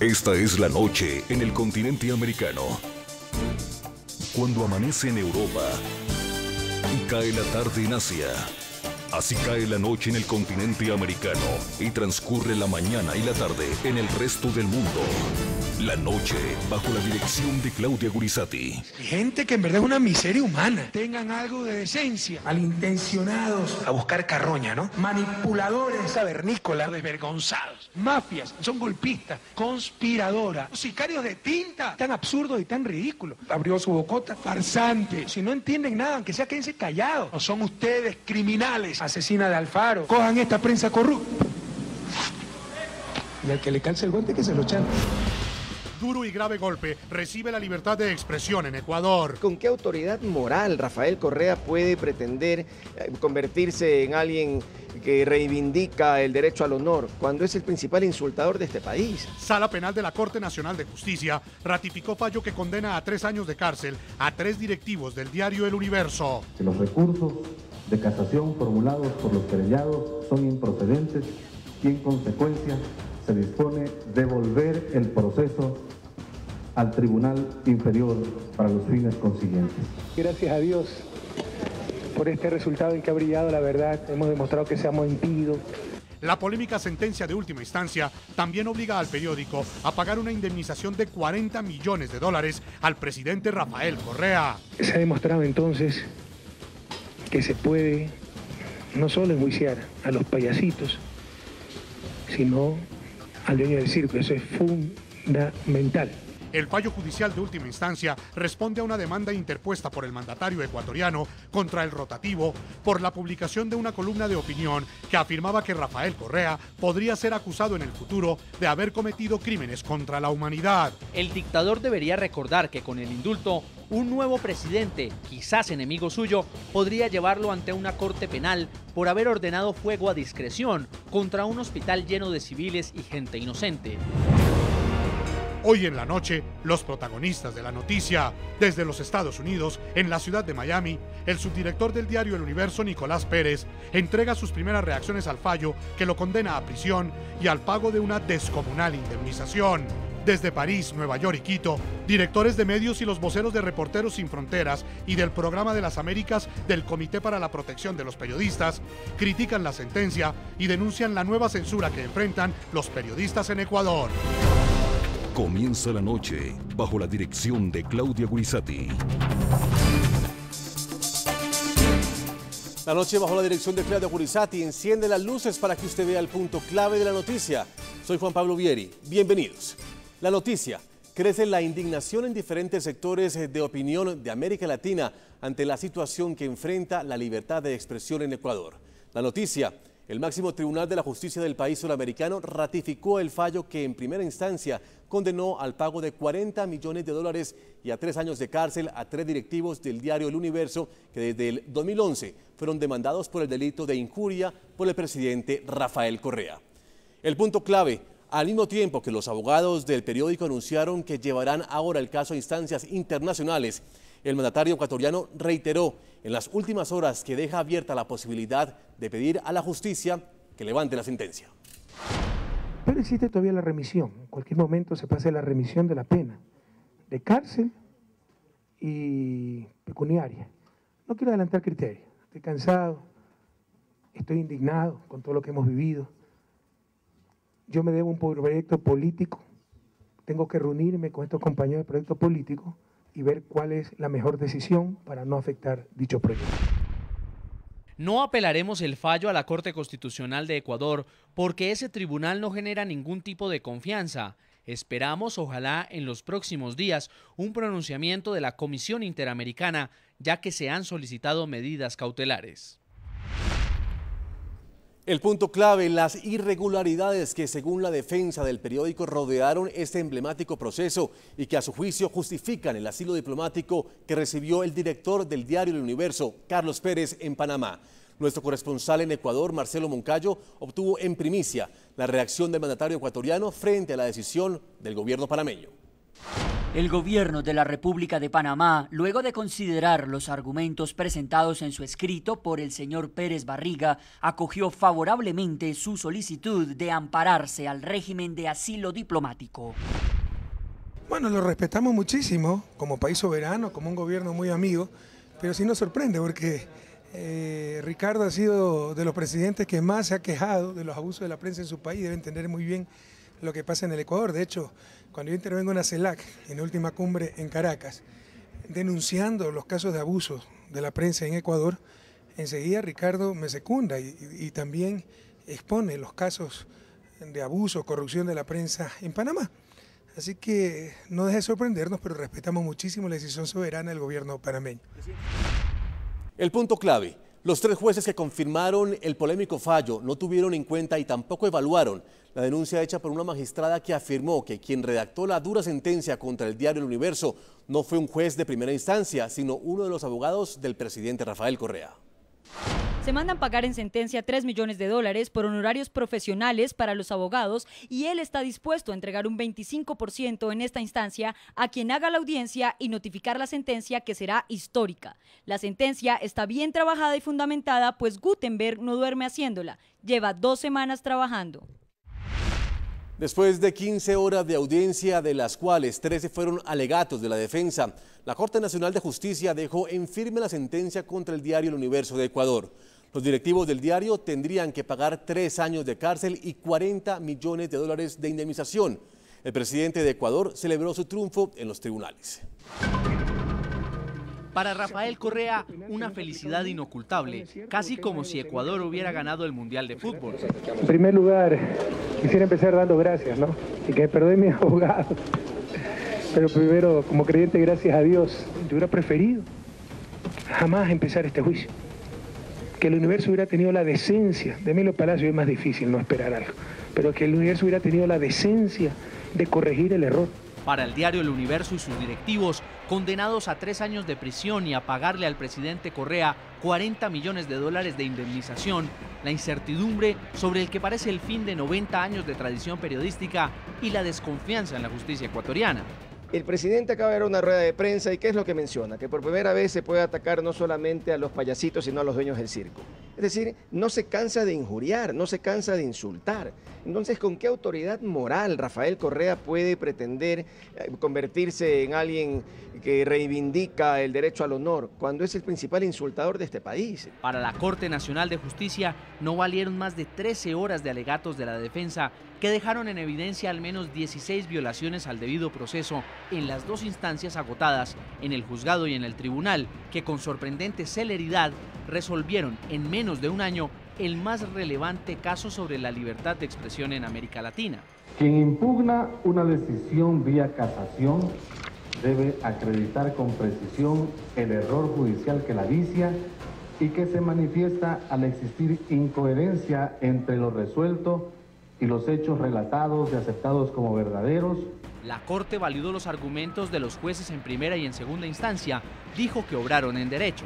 Esta es la noche en el continente americano. Cuando amanece en Europa y cae la tarde en Asia. Así cae la noche en el continente americano y transcurre la mañana y la tarde en el resto del mundo. La noche bajo la dirección de Claudia Gurizati. Gente que en verdad es una miseria humana. Tengan algo de decencia. Malintencionados. A buscar carroña, ¿no? Manipuladores. Cavernícolas. Desvergonzados. Mafias. Son golpistas. Conspiradoras. Sicarios de tinta. Tan absurdos y tan ridículos. Abrió su bocota. Farsante. Si no entienden nada, aunque sea quédense callados. No son ustedes criminales. Asesina de Alfaro. Cojan esta prensa corrupta. Y al que le calce el guante que se lo chante. Duro y grave golpe recibe la libertad de expresión en Ecuador. ¿Con qué autoridad moral Rafael Correa puede pretender convertirse en alguien que reivindica el derecho al honor cuando es el principal insultador de este país? Sala Penal de la Corte Nacional de Justicia ratificó fallo que condena a 3 años de cárcel a 3 directivos del diario El Universo. Que los recursos de casación formulados por los querellados son improcedentes y en consecuencia se dispone devolver el proceso al Tribunal Inferior para los fines consiguientes. Gracias a Dios por este resultado en que ha brillado la verdad. Hemos demostrado que seamos impíos. La polémica sentencia de última instancia también obliga al periódico a pagar una indemnización de $40 millones al presidente Rafael Correa. Se ha demostrado entonces que se puede no solo enjuiciar a los payasitos, sino al dueño del circo. Eso es fundamental. El fallo judicial de última instancia responde a una demanda interpuesta por el mandatario ecuatoriano contra el rotativo por la publicación de una columna de opinión que afirmaba que Rafael Correa podría ser acusado en el futuro de haber cometido crímenes contra la humanidad. El dictador debería recordar que con el indulto, un nuevo presidente, quizás enemigo suyo, podría llevarlo ante una corte penal por haber ordenado fuego a discreción contra un hospital lleno de civiles y gente inocente. Hoy en la noche, los protagonistas de la noticia. Desde los Estados Unidos, en la ciudad de Miami, el subdirector del diario El Universo, Nicolás Pérez, entrega sus primeras reacciones al fallo que lo condena a prisión y al pago de una descomunal indemnización. Desde París, Nueva York y Quito, directores de medios y los voceros de Reporteros Sin Fronteras y del Programa de las Américas del Comité para la Protección de los Periodistas critican la sentencia y denuncian la nueva censura que enfrentan los periodistas en Ecuador. Comienza la noche bajo la dirección de Claudia Gurizati. La noche bajo la dirección de Claudia Gurizati enciende las luces para que usted vea el punto clave de la noticia. Soy Juan Pablo Vieri. Bienvenidos. La noticia: crece la indignación en diferentes sectores de opinión de América Latina ante la situación que enfrenta la libertad de expresión en Ecuador. La noticia: el máximo tribunal de la justicia del país suramericano ratificó el fallo que en primera instancia condenó al pago de $40 millones y a 3 años de cárcel a 3 directivos del diario El Universo que desde el 2011 fueron demandados por el delito de injuria por el presidente Rafael Correa. El punto clave: al mismo tiempo que los abogados del periódico anunciaron que llevarán ahora el caso a instancias internacionales, el mandatario ecuatoriano reiteró en las últimas horas que deja abierta la posibilidad de pedir a la justicia que levante la sentencia. Pero existe todavía la remisión. En cualquier momento se pasa la remisión de la pena, de cárcel y pecuniaria. No quiero adelantar criterios. Estoy cansado, estoy indignado con todo lo que hemos vivido. Yo me debo un proyecto político. Tengo que reunirme con estos compañeros del proyecto político y ver cuál es la mejor decisión para no afectar dicho proyecto. No apelaremos el fallo a la Corte Constitucional de Ecuador porque ese tribunal no genera ningún tipo de confianza. Esperamos, ojalá, en los próximos días, un pronunciamiento de la Comisión Interamericana, ya que se han solicitado medidas cautelares. El punto clave: las irregularidades que según la defensa del periódico rodearon este emblemático proceso y que a su juicio justifican el asilo diplomático que recibió el director del diario El Universo, Carlos Pérez, en Panamá. Nuestro corresponsal en Ecuador, Marcelo Moncayo, obtuvo en primicia la reacción del mandatario ecuatoriano frente a la decisión del gobierno panameño. El gobierno de la República de Panamá, luego de considerar los argumentos presentados en su escrito por el señor Pérez Barriga, acogió favorablemente su solicitud de ampararse al régimen de asilo diplomático. Bueno, lo respetamos muchísimo como país soberano, como un gobierno muy amigo, pero sí nos sorprende porque Ricardo ha sido de los presidentes que más se ha quejado de los abusos de la prensa en su país, debe entender muy bien lo que pasa en el Ecuador. De hecho, cuando yo intervengo en la CELAC, en la última cumbre en Caracas, denunciando los casos de abuso de la prensa en Ecuador, enseguida Ricardo me secunda y también expone los casos de abuso, corrupción de la prensa en Panamá. Así que no deje de sorprendernos, pero respetamos muchísimo la decisión soberana del gobierno panameño. El punto clave: los 3 jueces que confirmaron el polémico fallo no tuvieron en cuenta y tampoco evaluaron la denuncia hecha por una magistrada que afirmó que quien redactó la dura sentencia contra el diario El Universo no fue un juez de primera instancia, sino uno de los abogados del presidente Rafael Correa. Se mandan pagar en sentencia $3 millones por honorarios profesionales para los abogados y él está dispuesto a entregar un 25% en esta instancia a quien haga la audiencia y notificar la sentencia, que será histórica. La sentencia está bien trabajada y fundamentada, pues Gutenberg no duerme haciéndola. Lleva 2 semanas trabajando. Después de 15 horas de audiencia, de las cuales 13 fueron alegatos de la defensa, la Corte Nacional de Justicia dejó en firme la sentencia contra el diario El Universo de Ecuador. Los directivos del diario tendrían que pagar 3 años de cárcel y $40 millones de indemnización. El presidente de Ecuador celebró su triunfo en los tribunales. Para Rafael Correa, una felicidad inocultable, casi como si Ecuador hubiera ganado el Mundial de Fútbol. En primer lugar, quisiera empezar dando gracias, ¿no? Y que me perdone mi abogado. Pero primero, como creyente, gracias a Dios, yo hubiera preferido jamás empezar este juicio. Que el Universo hubiera tenido la decencia, de Emilio Palacio es más difícil no esperar algo, pero que el Universo hubiera tenido la decencia de corregir el error. Para el diario El Universo y sus directivos, condenados a 3 años de prisión y a pagarle al presidente Correa $40 millones de indemnización, la incertidumbre sobre el que parece el fin de 90 años de tradición periodística y la desconfianza en la justicia ecuatoriana. El presidente acaba de dar una rueda de prensa y ¿qué es lo que menciona? Que por primera vez se puede atacar no solamente a los payasitos, sino a los dueños del circo. Es decir, no se cansa de injuriar, no se cansa de insultar. Entonces, ¿con qué autoridad moral Rafael Correa puede pretender convertirse en alguien que reivindica el derecho al honor cuando es el principal insultador de este país? Para la Corte Nacional de Justicia no valieron más de 13 horas de alegatos de la defensa que dejaron en evidencia al menos 16 violaciones al debido proceso en las 2 instancias agotadas, en el juzgado y en el tribunal, que con sorprendente celeridad resolvieron en menos de un año el más relevante caso sobre la libertad de expresión en América Latina. Quien impugna una decisión vía casación debe acreditar con precisión el error judicial que la vicia y que se manifiesta al existir incoherencia entre lo resuelto y los hechos relatados y aceptados como verdaderos. La Corte validó los argumentos de los jueces en primera y en segunda instancia, dijo que obraron en derecho.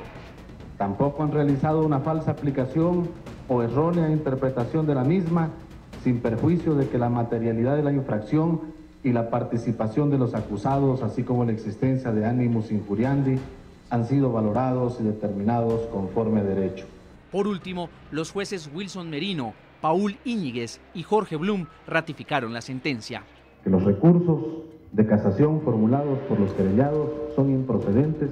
Tampoco han realizado una falsa aplicación o errónea interpretación de la misma, sin perjuicio de que la materialidad de la infracción y la participación de los acusados, así como la existencia de animus injuriandi, han sido valorados y determinados conforme a derecho. Por último, los jueces Wilson Merino, Paul Íñiguez y Jorge Blum ratificaron la sentencia. Que los recursos de casación formulados por los querellados son improcedentes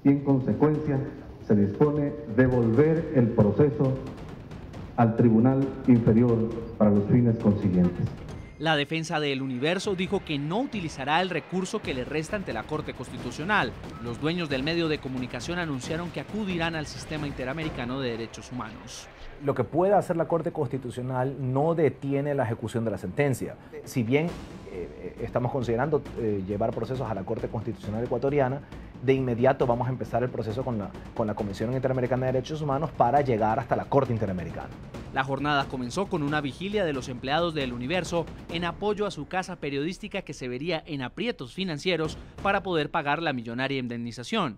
y en consecuencia se dispone devolver el proceso al Tribunal Inferior para los fines consiguientes. La defensa de El Universo dijo que no utilizará el recurso que le resta ante la Corte Constitucional. Los dueños del medio de comunicación anunciaron que acudirán al Sistema Interamericano de Derechos Humanos. Lo que pueda hacer la Corte Constitucional no detiene la ejecución de la sentencia. Si bien estamos considerando llevar procesos a la Corte Constitucional ecuatoriana, de inmediato vamos a empezar el proceso con la Comisión Interamericana de Derechos Humanos para llegar hasta la Corte Interamericana. La jornada comenzó con una vigilia de los empleados de El Universo en apoyo a su casa periodística que se vería en aprietos financieros para poder pagar la millonaria indemnización.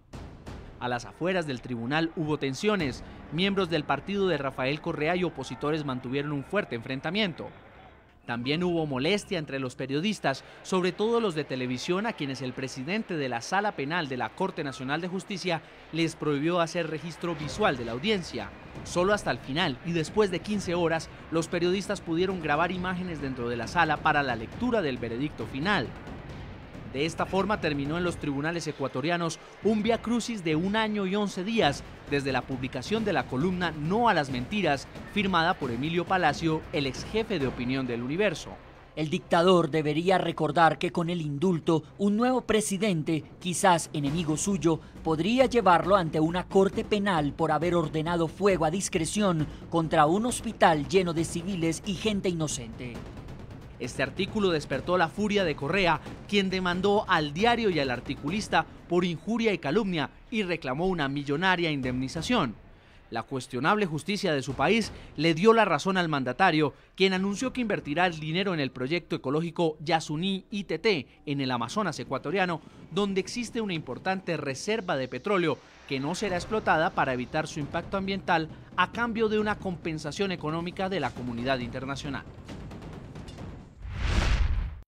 A las afueras del tribunal hubo tensiones. Miembros del partido de Rafael Correa y opositores mantuvieron un fuerte enfrentamiento. También hubo molestia entre los periodistas, sobre todo los de televisión, a quienes el presidente de la Sala Penal de la Corte Nacional de Justicia les prohibió hacer registro visual de la audiencia. Solo hasta el final y después de 15 horas, los periodistas pudieron grabar imágenes dentro de la sala para la lectura del veredicto final. De esta forma terminó en los tribunales ecuatorianos un viacrucis de 1 año y 11 días desde la publicación de la columna No a las Mentiras, firmada por Emilio Palacio, el ex jefe de opinión del Universo. El dictador debería recordar que con el indulto, un nuevo presidente, quizás enemigo suyo, podría llevarlo ante una corte penal por haber ordenado fuego a discreción contra un hospital lleno de civiles y gente inocente. Este artículo despertó la furia de Correa, quien demandó al diario y al articulista por injuria y calumnia y reclamó una millonaria indemnización. La cuestionable justicia de su país le dio la razón al mandatario, quien anunció que invertirá el dinero en el proyecto ecológico Yasuní ITT en el Amazonas ecuatoriano, donde existe una importante reserva de petróleo que no será explotada para evitar su impacto ambiental a cambio de una compensación económica de la comunidad internacional.